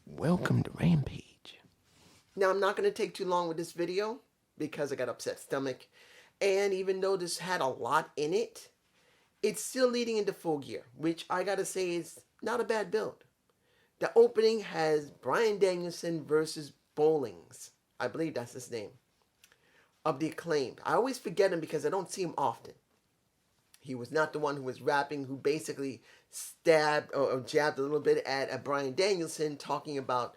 Welcome to Rampage. Now, I'm not going to take too long with this video because I got upset stomach. And even though this had a lot in it, it's still leading into Full Gear, which I got to say is not a bad build. The opening has Bryan Danielson versus Bowlings. I believe that's his name. Of the Acclaimed. I always forget him because I don't see him often. He was not the one who was rapping, who basically stabbed or jabbed a little bit at Bryan Danielson, talking about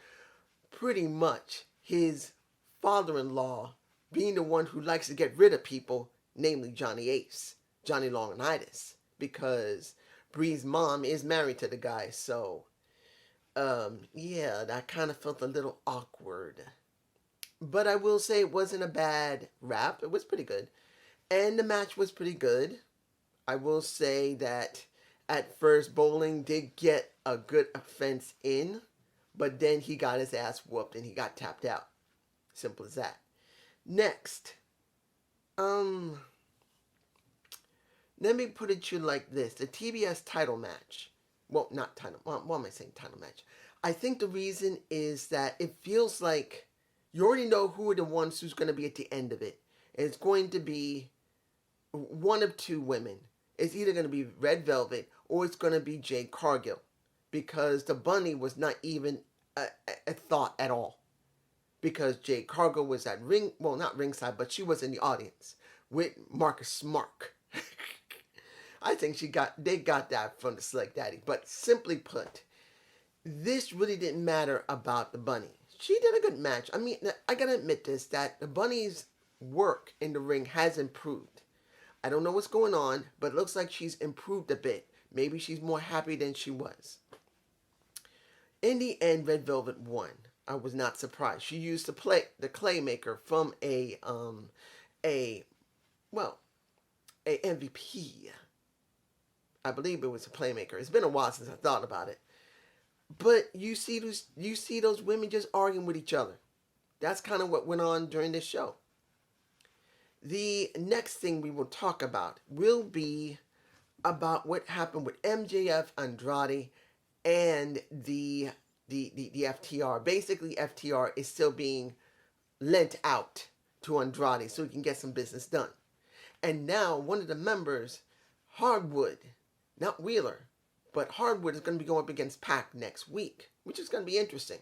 pretty much his father-in-law being the one who likes to get rid of people, namely Johnny Ace, Johnny Laurinaitis, because Bree's mom is married to the guy. So, yeah, that kind of felt a little awkward. But I will say it wasn't a bad rap. It was pretty good. And the match was pretty good. I will say that at first Bowling did get a good offense in, but then he got his ass whooped and he got tapped out. Simple as that. Next, let me put it to you like this: the TBS title match. Well, not title. Why am I saying title match? I think the reason is that it feels like you already know who are the ones who's going to be at the end of it. And it's going to be one of two women. It's either going to be Red Velvet or it's going to be Jade Cargill, because the bunny was not even a thought at all. Because Jade Cargill was at not ringside, but she was in the audience with Marcus Smart. I think they got that from the Slick Daddy. But simply put, this really didn't matter about the bunny. She did a good match. I mean, I gotta admit this, that the bunny's work in the ring has improved. I don't know what's going on, but it looks like she's improved a bit. Maybe she's more happy than she was. In the end, Red Velvet won. I was not surprised. She used the Claymaker from a MVP. I believe it was a Playmaker. It's been a while since I thought about it. But you see those women just arguing with each other. That's kind of what went on during this show. The next thing we will talk about will be about what happened with MJF, Andrade, and the FTR. Basically, FTR is still being lent out to Andrade so he can get some business done. And now one of the members, Hardwood, not Wheeler, but Hardwood, is going to be going up against Pac next week, which is going to be interesting.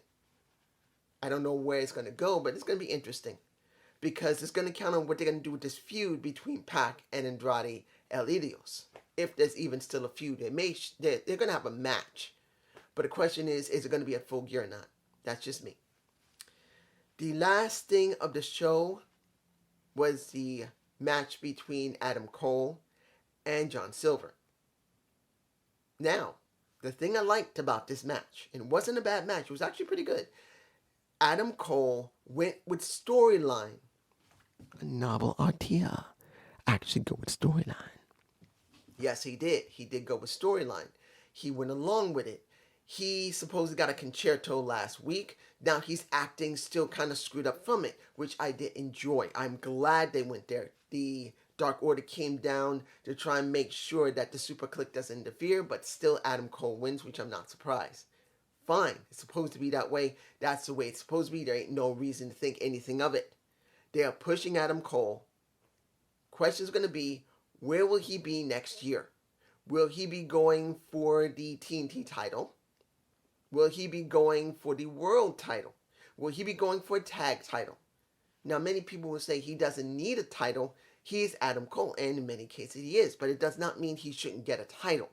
I don't know where it's going to go, but it's going to be interesting, because it's going to count on what they're going to do with this feud between Pac and Andrade El Idiots. If there's even still a feud, they're going to have a match. But the question is it going to be at Full Gear or not? That's just me. The last thing of the show was the match between Adam Cole and John Silver. Now, the thing I liked about this match, and it wasn't a bad match, it was actually pretty good. Adam Cole went with storyline. A novel idea. Actually go with storyline. Yes, he did. He did go with storyline. He went along with it. He supposedly got a concerto last week. Now he's acting still kind of screwed up from it, which I did enjoy. I'm glad they went there. The Dark Order came down to try and make sure that the Super Click doesn't interfere, but still Adam Cole wins, which I'm not surprised. Fine. It's supposed to be that way. That's the way it's supposed to be. There ain't no reason to think anything of it. They are pushing Adam Cole. Question's going to be, where will he be next year? Will he be going for the TNT title? Will he be going for the world title? Will he be going for a tag title? Now, many people will say he doesn't need a title. He is Adam Cole, and in many cases he is. But it does not mean he shouldn't get a title.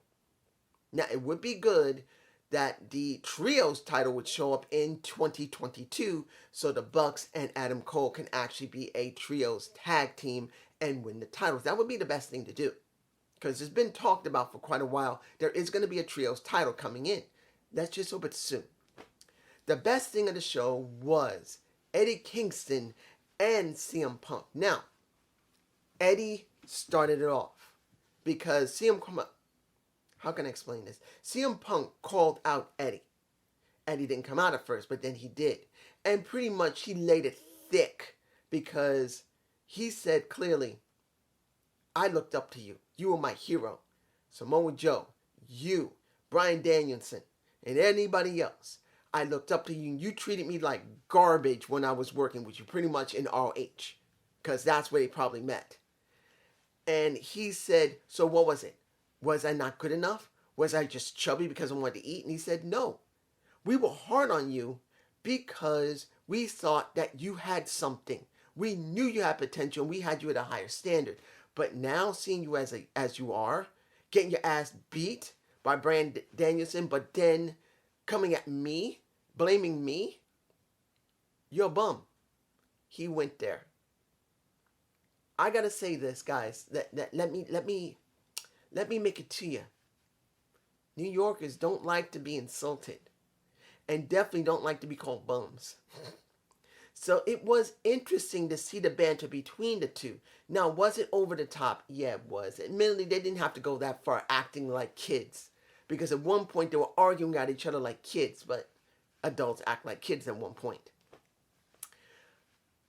Now, it would be good that the Trios title would show up in 2022 so the Bucks and Adam Cole can actually be a Trios tag team and win the titles. That would be the best thing to do, because it's been talked about for quite a while. There is going to be a Trios title coming in. Let's just hope it's soon. The best thing of the show was Eddie Kingston and CM Punk. Now, Eddie started it off because how can I explain this? CM Punk called out Eddie. Eddie didn't come out at first, but then he did. And pretty much he laid it thick, because he said clearly, I looked up to you. You were my hero. Samoa Joe, you, Bryan Danielson, and anybody else. I looked up to you and you treated me like garbage when I was working with you, pretty much in ROH, because that's where they probably met. And he said, so what was it? Was I not good enough? Was I just chubby because I wanted to eat? And he said, no. We were hard on you because we thought that you had something. We knew you had potential and we had you at a higher standard. But now seeing you as you are, getting your ass beat by Bryan Danielson, but then coming at me, blaming me, you're a bum. He went there. I gotta say this, guys. Let me make it to you. New Yorkers don't like to be insulted, and definitely don't like to be called bums. So it was interesting to see the banter between the two. Now, was it over the top? Yeah, it was. Admittedly, they didn't have to go that far acting like kids, because at one point they were arguing at each other like kids, but adults act like kids at one point.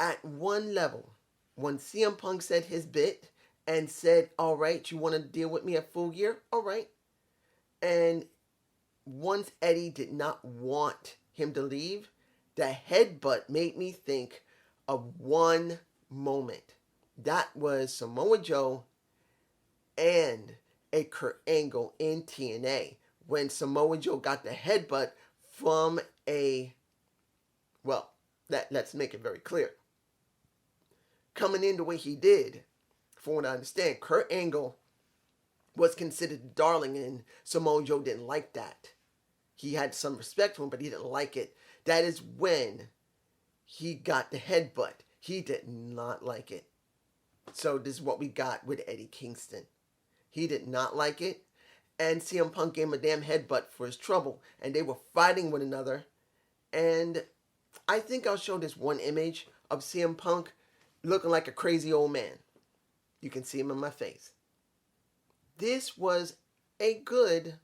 At one level, when CM Punk said his bit and said, all right, you want to deal with me at Full Gear? All right. And once Eddie did not want him to leave, the headbutt made me think of one moment. That was Samoa Joe and a Kurt Angle in TNA, when Samoa Joe got the headbutt from let's make it very clear. Coming in the way he did, from what I understand, Kurt Angle was considered the darling, and Samoa Joe didn't like that. He had some respect for him, but he didn't like it. That is when he got the headbutt. He did not like it. So this is what we got with Eddie Kingston. He did not like it, and CM Punk gave him a damn headbutt for his trouble, and they were fighting one another. And I think I'll show this one image of CM Punk looking like a crazy old man. You can see him in my face. This was a good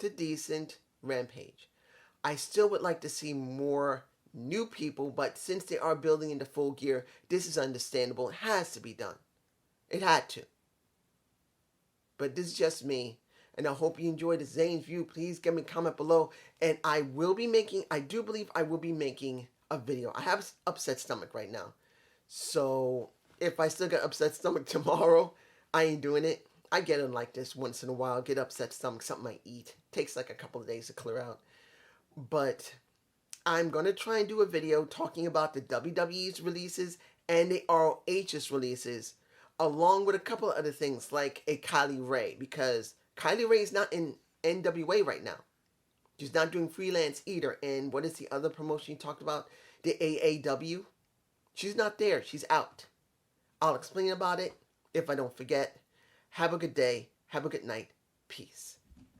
to decent Rampage. I still would like to see more new people, but since they are building into Full Gear, this is understandable. It has to be done. It had to. But this is just me, and I hope you enjoyed the Zane's View. Please give me a comment below, and I do believe I will be making a video. I have upset stomach right now, so if I still get upset stomach tomorrow, I ain't doing it. I get it like this once in a while. Get upset stomach, something I eat. Takes like a couple of days to clear out. But I'm going to try and do a video talking about the WWE's releases and the ROH's releases, along with a couple of other things like a Kylie Ray, because Kylie Ray is not in NWA right now. She's not doing freelance either. And what is the other promotion you talked about? The AEW? She's not there. She's out. I'll explain about it if I don't forget. Have a good day. Have a good night. Peace.